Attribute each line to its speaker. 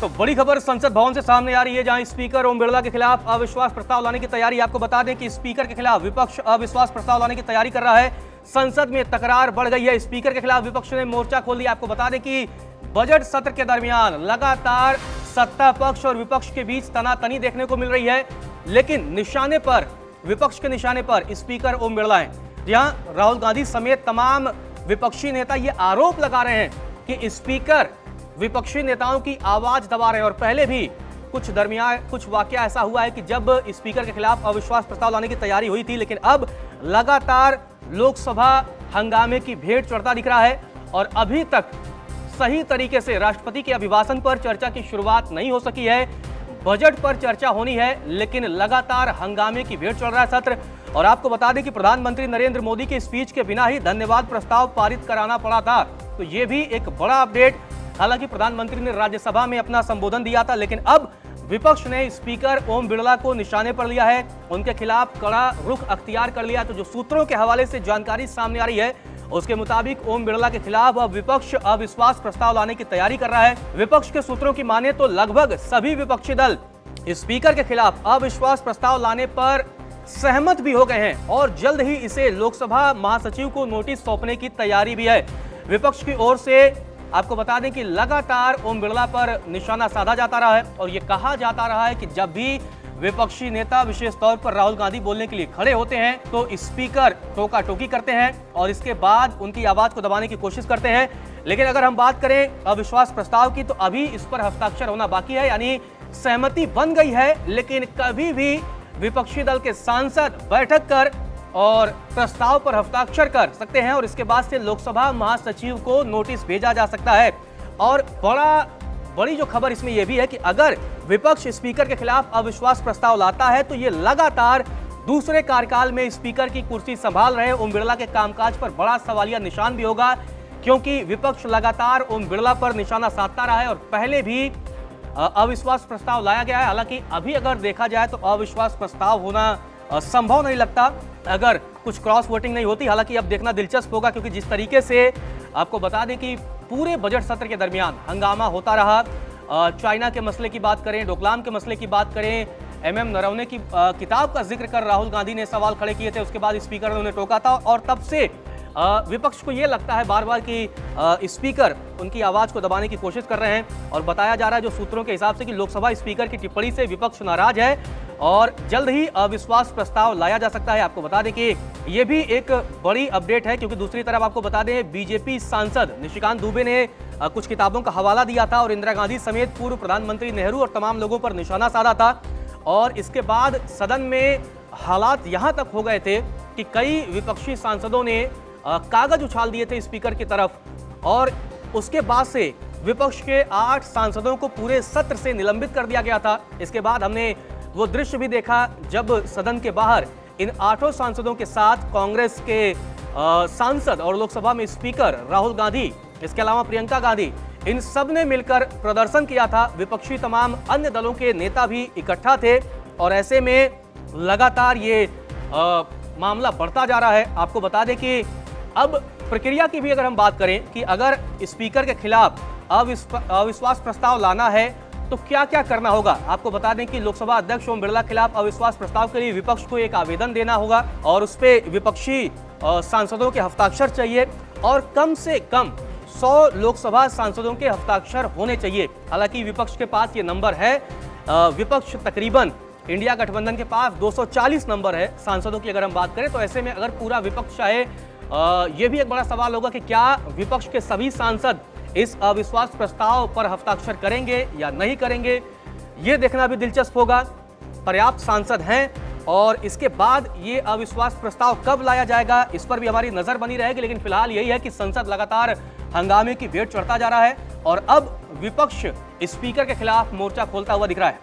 Speaker 1: तो बड़ी खबर संसद भवन से सामने आ रही है, जहां स्पीकर ओम बिरला के खिलाफ अविश्वास प्रस्ताव लाने की तैयारी। आपको बता दें कि स्पीकर के खिलाफ विपक्ष अविश्वास प्रस्ताव लाने की तैयारी कर रहा है। संसद में तकरार बढ़ गई है, स्पीकर के खिलाफ विपक्ष ने मोर्चा खोल दिया। आपको बता दें कि बजट सत्र के दरमियान लगातार सत्ता पक्ष और विपक्ष के बीच तनातनी देखने को मिल रही है, लेकिन निशाने पर, विपक्ष के निशाने पर स्पीकर ओम बिरला हैं। जहां राहुल गांधी समेत तमाम विपक्षी नेता ये आरोप लगा रहे हैं कि स्पीकर विपक्षी नेताओं की आवाज दबा रहे हैं। और पहले भी कुछ वाकया ऐसा हुआ है कि जब स्पीकर के खिलाफ अविश्वास प्रस्ताव लाने की तैयारी हुई थी, लेकिन अब लगातार लोकसभा हंगामे की भेंट चढ़ता दिख रहा है और अभी तक सही तरीके से राष्ट्रपति के अभिभाषण पर चर्चा की शुरुआत नहीं हो सकी है। बजट पर चर्चा होनी है, लेकिन लगातार हंगामे की भेंट चढ़ रहा है सत्र। और आपको बता दें कि प्रधानमंत्री नरेंद्र मोदी के स्पीच के बिना ही धन्यवाद प्रस्ताव पारित कराना पड़ा था। तो ये भी एक बड़ा अपडेट। हालांकि प्रधानमंत्री ने राज्यसभा में अपना संबोधन दिया था, लेकिन अब विपक्ष ने स्पीकर ओम बिरला को निशाने पर लिया है, उनके खिलाफ कड़ा रुख अख्तियार कर लिया। तो जो सूत्रों के हवाले से जानकारी सामने आ रही है, उसके मुताबिक ओम बिरला के खिलाफ अब विपक्ष अविश्वास प्रस्ताव लाने की तैयारी कर रहा है। विपक्ष के सूत्रों की माने तो लगभग सभी विपक्षी दल स्पीकर के खिलाफ अविश्वास प्रस्ताव लाने पर सहमत भी हो गए हैं और जल्द ही इसे लोकसभा महासचिव को नोटिस सौंपने की तैयारी भी है। विपक्ष की ओर से आपको बता दें कि लगातार ओम बिरला पर निशाना साधा जाता रहा है और यह कहा जाता रहा है कि जब भी विपक्षी नेता विशेष तौर पर राहुल गांधी बोलने के लिए खड़े होते हैं तो स्पीकर टोका टोकी करते हैं और इसके बाद उनकी आवाज को दबाने की कोशिश करते हैं। लेकिन अगर हम बात करें अविश्वास प्रस्ताव की, तो अभी इस पर हस्ताक्षर होना बाकी है, यानी सहमति बन गई है, लेकिन कभी भी विपक्षी दल के सांसद बैठक कर और प्रस्ताव पर हस्ताक्षर कर सकते हैं और इसके बाद से लोकसभा महासचिव को नोटिस भेजा जा सकता है। और बड़ी जो खबर इसमें यह भी है कि अगर विपक्ष स्पीकर के खिलाफ अविश्वास प्रस्ताव लाता है तो ये लगातार दूसरे कार्यकाल में स्पीकर की कुर्सी संभाल रहे ओम बिरला के कामकाज पर बड़ा सवालिया निशान भी होगा, क्योंकि विपक्ष लगातार ओम बिरला पर निशाना साधता रहा है और पहले भी अविश्वास प्रस्ताव लाया गया है। हालांकि अभी अगर देखा जाए तो अविश्वास प्रस्ताव होना संभव नहीं लगता अगर कुछ क्रॉस वोटिंग नहीं होती। हालांकि अब देखना दिलचस्प होगा, क्योंकि जिस तरीके से आपको बता दें कि पूरे बजट सत्र के दरमियान हंगामा होता रहा, चाइना के मसले की बात करें, डोकलाम के मसले की बात करें, MM नरवणे की किताब का जिक्र कर राहुल गांधी ने सवाल खड़े किए थे, उसके बाद स्पीकर ने उन्हें टोका था और तब से विपक्ष को यह लगता है बार बार कि स्पीकर उनकी आवाज को दबाने की कोशिश कर रहे हैं। और बताया जा रहा है जो सूत्रों के हिसाब से कि लोकसभा स्पीकर की टिप्पणी से विपक्ष नाराज है और जल्द ही अविश्वास प्रस्ताव लाया जा सकता है। आपको बता दें कि यह भी एक बड़ी अपडेट है, क्योंकि दूसरी तरफ आपको बता दें बीजेपी सांसद निशिकांत दुबे ने कुछ किताबों का हवाला दिया था और इंदिरा गांधी समेत पूर्व प्रधानमंत्री नेहरू और तमाम लोगों पर निशाना साधा था। और इसके बाद सदन में हालात यहां तक हो गए थे कि कई विपक्षी सांसदों ने कागज उछाल दिए थे स्पीकर की तरफ और उसके बाद से विपक्ष के 8 सांसदों को पूरे सत्र से निलंबित कर दिया गया था। इसके बाद हमने वो दृश्य भी देखा जब सदन के बाहर इन 8 सांसदों के साथ कांग्रेस के सांसद और लोकसभा में स्पीकर राहुल गांधी, इसके अलावा प्रियंका गांधी, इन सब ने मिलकर प्रदर्शन किया था। विपक्षी तमाम अन्य दलों के नेता भी इकट्ठा थे और ऐसे में लगातार ये मामला बढ़ता जा रहा है। आपको बता दें कि अब प्रक्रिया की भी अगर हम बात करें कि अगर स्पीकर के खिलाफ अविश्वास प्रस्ताव लाना है तो क्या क्या करना होगा। आपको बता दें कि लोकसभा अध्यक्ष ओम बिरला के खिलाफ अविश्वास प्रस्ताव के लिए विपक्ष को एक आवेदन देना होगा और उस पर विपक्षी सांसदों के हस्ताक्षर चाहिए और कम से कम 100 लोकसभा सांसदों के हस्ताक्षर होने चाहिए। हालांकि विपक्ष के पास ये नंबर है, विपक्ष तकरीबन इंडिया गठबंधन के पास 240 नंबर है सांसदों की अगर हम बात करें। तो ऐसे में अगर पूरा विपक्ष चाहे, ये भी एक बड़ा सवाल होगा कि क्या विपक्ष के सभी सांसद इस अविश्वास प्रस्ताव पर हस्ताक्षर करेंगे या नहीं करेंगे, ये देखना भी दिलचस्प होगा। पर्याप्त सांसद हैं और इसके बाद ये अविश्वास प्रस्ताव कब लाया जाएगा, इस पर भी हमारी नजर बनी रहेगी। लेकिन फिलहाल यही है कि संसद लगातार हंगामे की भेंट चढ़ता जा रहा है और अब विपक्ष स्पीकर के खिलाफ मोर्चा खोलता हुआ दिख रहा है।